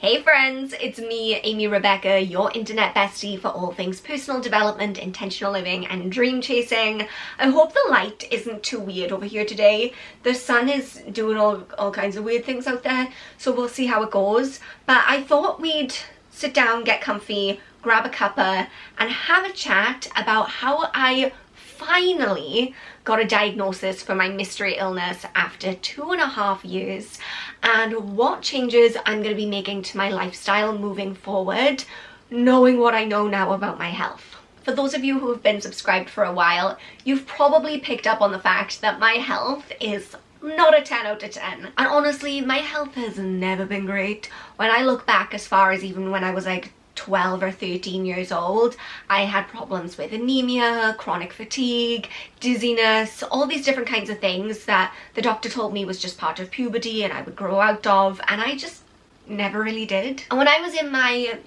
Hey friends, it's me, Amy Rebecca, your internet bestie for all things personal development, intentional living and dream chasing. I hope the light isn't too weird over here today. The sun is doing all kinds of weird things out there, so we'll see how it goes. But I thought we'd sit down, get comfy, grab a cuppa and have a chat about how I finally got a diagnosis for my mystery illness after 2.5 years and what changes I'm going to be making to my lifestyle moving forward, knowing what I know now about my health. For those of you who have been subscribed for a while, you've probably picked up on the fact that my health is not a 10 out of 10. And honestly, my health has never been great. When I look back as far as even when I was like 12 or 13 years old, I had problems with anemia, chronic fatigue, dizziness, all these different kinds of things that the doctor told me was just part of puberty and I would grow out of, and I just never really did. And when I was in my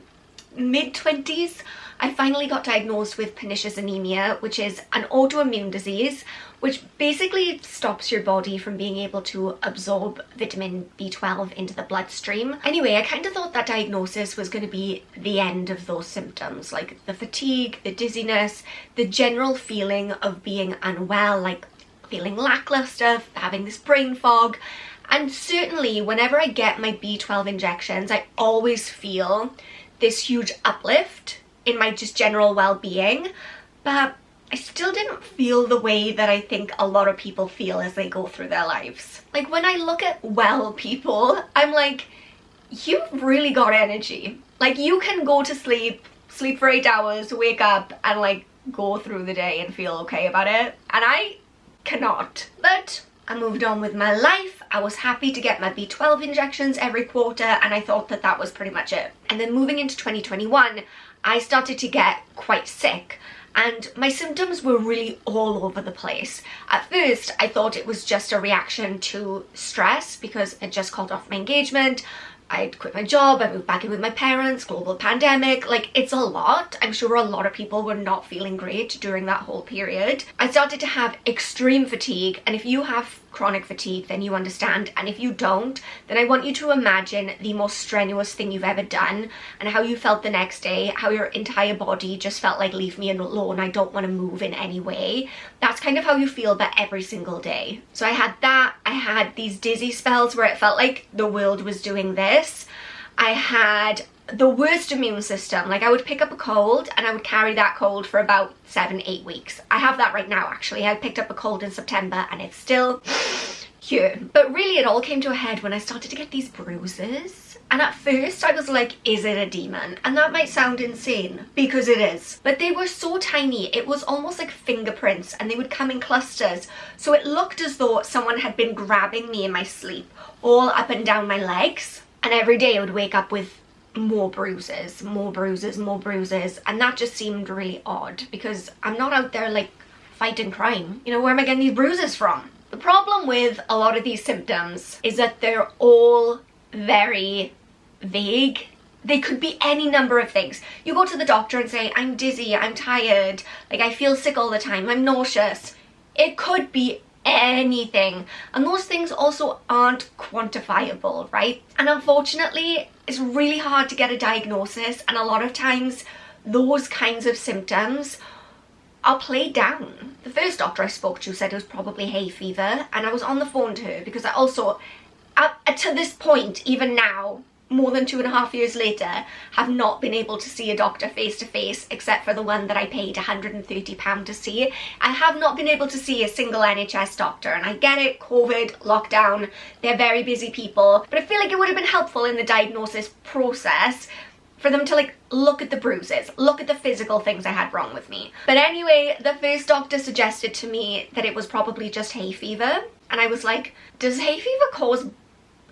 mid-20s, I finally got diagnosed with pernicious anemia, which is an autoimmune disease which basically stops your body from being able to absorb vitamin B12 into the bloodstream. Anyway, I kind of thought that diagnosis was going to be the end of those symptoms, like the fatigue, the dizziness, the general feeling of being unwell, like feeling lackluster, having this brain fog. And certainly whenever I get my B12 injections, I always feel this huge uplift in my just general well-being, but I still didn't feel the way that I think a lot of people feel as they go through their lives. Like when I look at well people, I'm like, you've really got energy. Like you can go to sleep for 8 hours, wake up and like go through the day and feel okay about it. And I cannot. But I moved on with my life. I was happy to get my B12 injections every quarter and I thought that that was pretty much it. And then moving into 2021, I started to get quite sick. And my symptoms were really all over the place. At first, I thought it was just a reaction to stress because I just called off my engagement. I'd quit my job, I moved back in with my parents, global pandemic, like it's a lot. I'm sure a lot of people were not feeling great during that whole period. I started to have extreme fatigue, and if you have chronic fatigue, then you understand, and if you don't, then I want you to imagine the most strenuous thing you've ever done and how you felt the next day, how your entire body just felt like, leave me alone, I don't want to move in any way. That's kind of how you feel, but every single day. So I had that, I had these dizzy spells where it felt like the world was doing this. I had the worst immune system. Like I would pick up a cold and I would carry that cold for about 7-8 weeks. I have that right now actually. I picked up a cold in September and it's still here. But really it all came to a head when I started to get these bruises. And at first I was like, is it a demon? And that might sound insane because it is. But they were so tiny, it was almost like fingerprints and they would come in clusters. So it looked as though someone had been grabbing me in my sleep all up and down my legs. And every day I would wake up with more bruises, more bruises, more bruises, and that just seemed really odd because I'm not out there like fighting crime. You know, where am I getting these bruises from? The problem with a lot of these symptoms is that they're all very vague. They could be any number of things. You go to the doctor and say, I'm dizzy, I'm tired, like I feel sick all the time, I'm nauseous. It could be anything, and those things also aren't quantifiable, right? And unfortunately it's really hard to get a diagnosis, and a lot of times those kinds of symptoms are played down. The first doctor I spoke to said it was probably hay fever, and I was on the phone to her because I also to this point, even now, more than 2.5 years later, have not been able to see a doctor face to face except for the one that I paid £130 to see. I have not been able to see a single NHS doctor, and I get it, COVID, lockdown, they're very busy people, but I feel like it would have been helpful in the diagnosis process for them to like look at the bruises, look at the physical things I had wrong with me. But anyway, the first doctor suggested to me that it was probably just hay fever, and I was like, does hay fever cause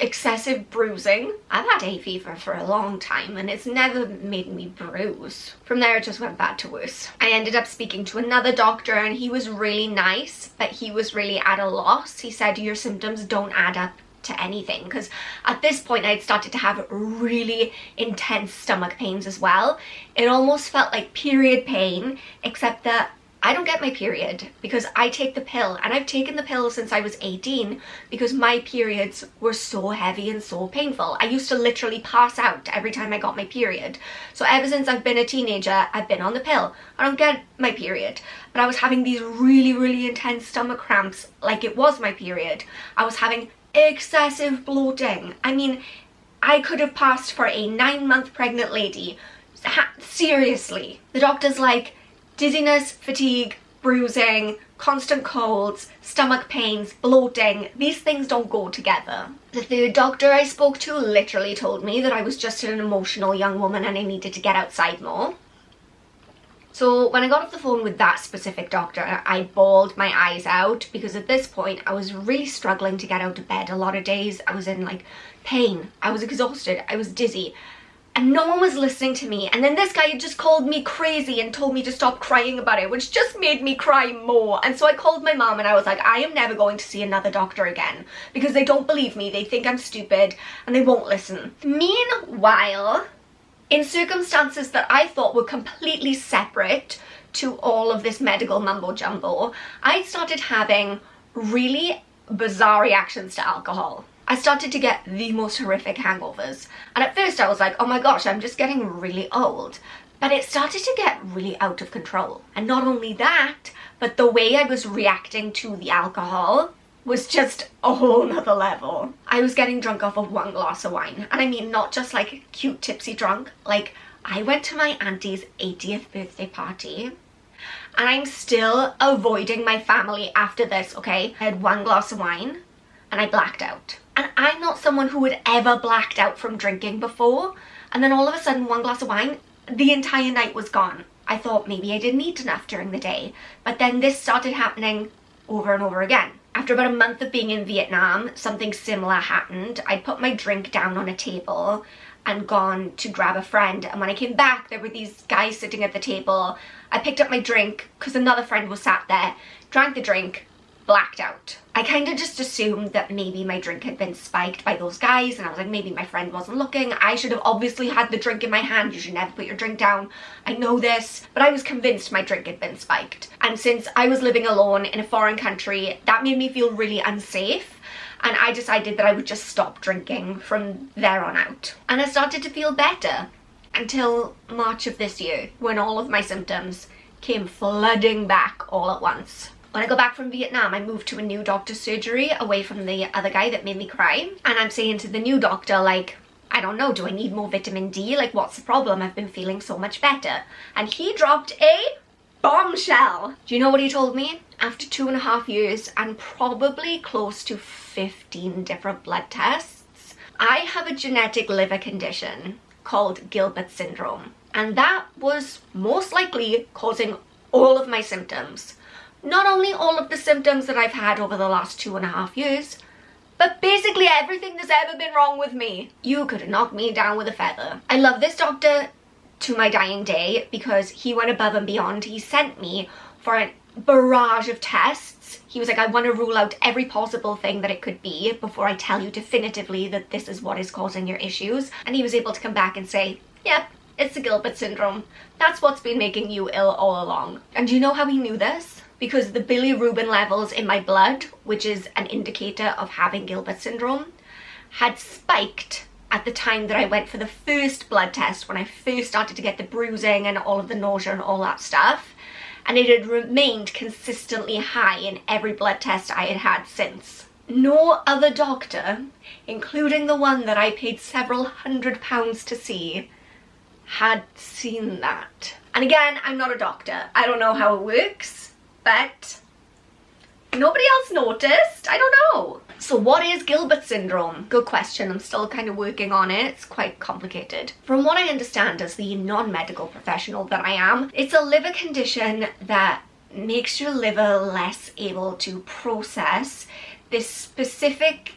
excessive bruising? I've had hay fever for a long time and it's never made me bruise. From there it just went bad to worse. I ended up speaking to another doctor and he was really nice, but he was really at a loss. He said your symptoms don't add up to anything, because at this point I'd started to have really intense stomach pains as well. It almost felt like period pain, except that I don't get my period because I take the pill, and I've taken the pill since I was 18 because my periods were so heavy and so painful. I used to literally pass out every time I got my period. So ever since I've been a teenager, I've been on the pill. I don't get my period, but I was having these really, really intense stomach cramps like it was my period. I was having excessive bloating. I mean, I could have passed for a 9-month pregnant lady. Seriously. The doctor's like, dizziness, fatigue, bruising, constant colds, stomach pains, bloating, these things don't go together. The third doctor I spoke to literally told me that I was just an emotional young woman and I needed to get outside more. So when I got off the phone with that specific doctor, I bawled my eyes out because at this point I was really struggling to get out of bed a lot of days. I was in like pain, I was exhausted, I was dizzy. And no one was listening to me. And then this guy had just called me crazy and told me to stop crying about it, which just made me cry more. And so I called my mom and I was like, I am never going to see another doctor again because they don't believe me. They think I'm stupid and they won't listen. Meanwhile, in circumstances that I thought were completely separate to all of this medical mumbo jumbo, I started having really bizarre reactions to alcohol. I started to get the most horrific hangovers. And at first I was like, oh my gosh, I'm just getting really old. But it started to get really out of control. And not only that, but the way I was reacting to the alcohol was just a whole nother level. I was getting drunk off of 1 glass of wine. And I mean, not just like cute tipsy drunk. Like, I went to my auntie's 80th birthday party and I'm still avoiding my family after this, okay? I had 1 glass of wine and I blacked out. And I'm not someone who had ever blacked out from drinking before. And then all of a sudden, 1 glass of wine, the entire night was gone. I thought maybe I didn't eat enough during the day. But then this started happening over and over again. After about a month of being in Vietnam, something similar happened. I put my drink down on a table and gone to grab a friend. And when I came back, there were these guys sitting at the table. I picked up my drink because another friend was sat there, drank the drink, blacked out. I kind of just assumed that maybe my drink had been spiked by those guys, and I was like, maybe my friend wasn't looking. I should have obviously had the drink in my hand. You should never put your drink down. I know this, but I was convinced my drink had been spiked. And since I was living alone in a foreign country, that made me feel really unsafe. And I decided that I would just stop drinking from there on out. And I started to feel better until March of this year, when all of my symptoms came flooding back all at once. When I got back from Vietnam, I moved to a new doctor's surgery away from the other guy that made me cry. And I'm saying to the new doctor, like, I don't know, do I need more vitamin D? Like, what's the problem? I've been feeling so much better. And he dropped a bombshell. Do you know what he told me? After 2.5 years and probably close to 15 different blood tests, I have a genetic liver condition called Gilbert Syndrome. And that was most likely causing all of my symptoms. Not only all of the symptoms that I've had over the last 2.5 years, but basically everything that's ever been wrong with me. You could have knocked me down with a feather. I love this doctor to my dying day because he went above and beyond. He sent me for a barrage of tests. He was like, I want to rule out every possible thing that it could be before I tell you definitively that this is what is causing your issues. And he was able to come back and say, yep, it's the Gilbert syndrome. That's what's been making you ill all along. And do you know how he knew this? Because the bilirubin levels in my blood, which is an indicator of having Gilbert syndrome, had spiked at the time that I went for the first blood test, when I first started to get the bruising and all of the nausea and all that stuff. And it had remained consistently high in every blood test I had had since. No other doctor, including the one that I paid several £100s to see, had seen that. And again, I'm not a doctor. I don't know how it works. But nobody else noticed. I don't know. So what is Gilbert syndrome? Good question. I'm still kind of working on it. It's quite complicated. From what I understand as the non-medical professional that I am, it's a liver condition that makes your liver less able to process this specific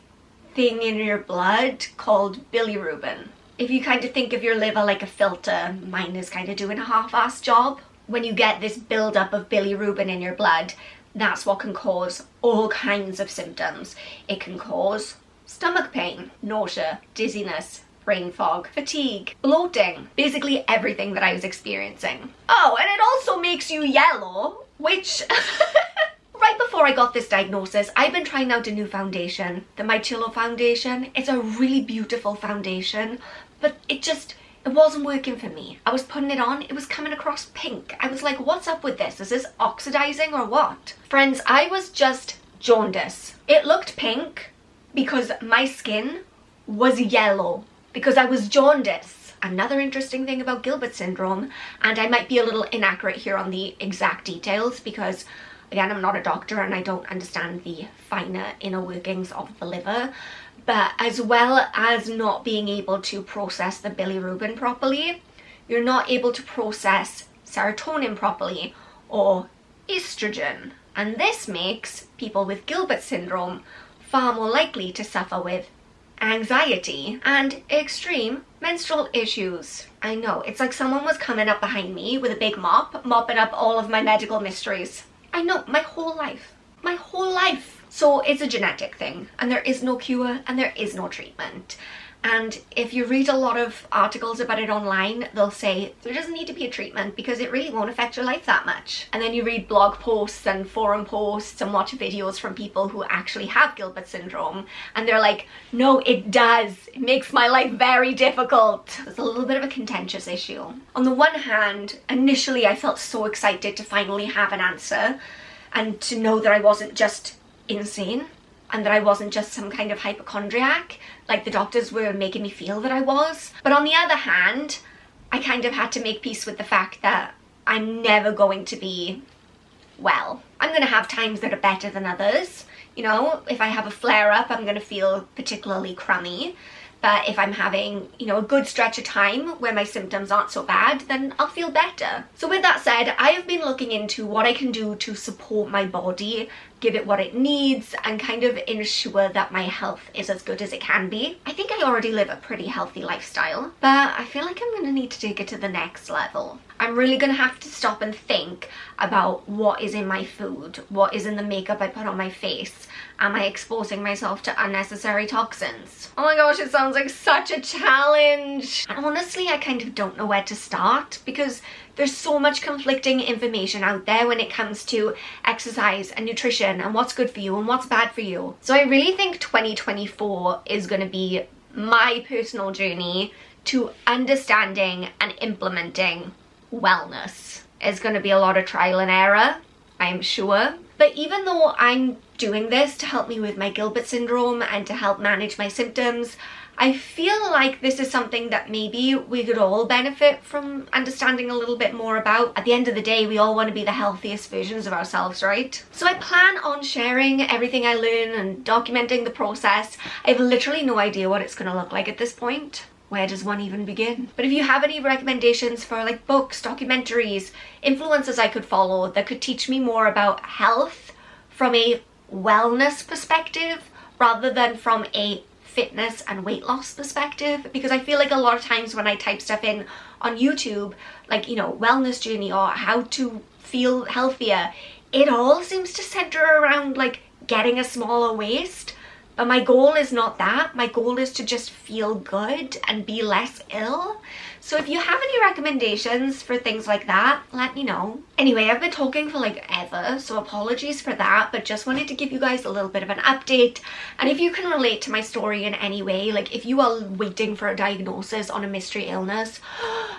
thing in your blood called bilirubin. If you kind of think of your liver like a filter, mine is kind of doing a half-assed job. When you get this buildup of bilirubin in your blood, that's what can cause all kinds of symptoms. It can cause stomach pain, nausea, dizziness, brain fog, fatigue, bloating, basically everything that I was experiencing. Oh, and it also makes you yellow, which right before I got this diagnosis, I've been trying out a new foundation, the My Chillo foundation. It's a really beautiful foundation, but it wasn't working for me. I was putting it on, it was coming across pink. I was like, what's up with this? Is this oxidizing or what? Friends, I was just jaundice. It looked pink because my skin was yellow because I was jaundice. Another interesting thing about Gilbert syndrome, and I might be a little inaccurate here on the exact details because again, I'm not a doctor and I don't understand the finer inner workings of the liver, but as well as not being able to process the bilirubin properly, you're not able to process serotonin properly or estrogen. And this makes people with Gilbert syndrome far more likely to suffer with anxiety and extreme menstrual issues. I know, it's like someone was coming up behind me with a big mop, mopping up all of my medical mysteries. I know, my whole life. My whole life. So it's a genetic thing, and there is no cure and there is no treatment. And if you read a lot of articles about it online, they'll say there doesn't need to be a treatment because it really won't affect your life that much. And then you read blog posts and forum posts and watch videos from people who actually have Gilbert syndrome, and they're like, no, it does. It makes my life very difficult. It's a little bit of a contentious issue. On the one hand, initially I felt so excited to finally have an answer and to know that I wasn't just insane and that I wasn't just some kind of hypochondriac like the doctors were making me feel that I was. But on the other hand, I kind of had to make peace with the fact that I'm never going to be well. I'm going to have times that are better than others. You know, if I have a flare-up, I'm going to feel particularly crummy. But if I'm having, you know, a good stretch of time where my symptoms aren't so bad, then I'll feel better. So with that said, I have been looking into what I can do to support my body, give it what it needs, and kind of ensure that my health is as good as it can be. I think I already live a pretty healthy lifestyle, but I feel like I'm going to need to take it to the next level. I'm really going to have to stop and think about what is in my food, what is in the makeup I put on my face. Am I exposing myself to unnecessary toxins? Oh my gosh, it sounds like such a challenge. And honestly, I kind of don't know where to start because there's so much conflicting information out there when it comes to exercise and nutrition and what's good for you and what's bad for you. So I really think 2024 is going to be my personal journey to understanding and implementing wellness. There's going to be a lot of trial and error, I'm sure. But even though I'm doing this to help me with my Gilbert syndrome and to help manage my symptoms, I feel like this is something that maybe we could all benefit from understanding a little bit more about. At the end of the day, we all want to be the healthiest versions of ourselves, right? So I plan on sharing everything I learn and documenting the process. I have literally no idea what it's going to look like at this point. Where does one even begin? But if you have any recommendations for like books, documentaries, influencers I could follow that could teach me more about health from a wellness perspective rather than from a fitness and weight loss perspective, because I feel like a lot of times when I type stuff in on YouTube, like, you know, wellness journey or how to feel healthier, it all seems to center around like getting a smaller waist. But my goal is not that. My goal is to just feel good and be less ill. So if you have any recommendations for things like that, let me know. Anyway, I've been talking for like ever, so apologies for that, but just wanted to give you guys a little bit of an update. And if you can relate to my story in any way, like if you are waiting for a diagnosis on a mystery illness,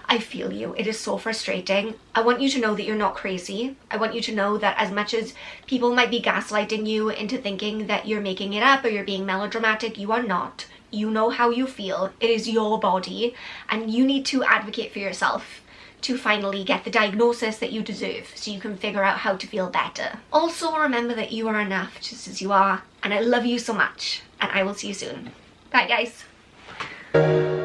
I feel you. It is so frustrating. I want you to know that you're not crazy. I want you to know that as much as people might be gaslighting you into thinking that you're making it up or you're being melodramatic, you are not. You know how you feel. It is your body, and you need to advocate for yourself to finally get the diagnosis that you deserve so you can figure out how to feel better. Also, remember that you are enough just as you are, and I love you so much, and I will see you soon. Bye, guys.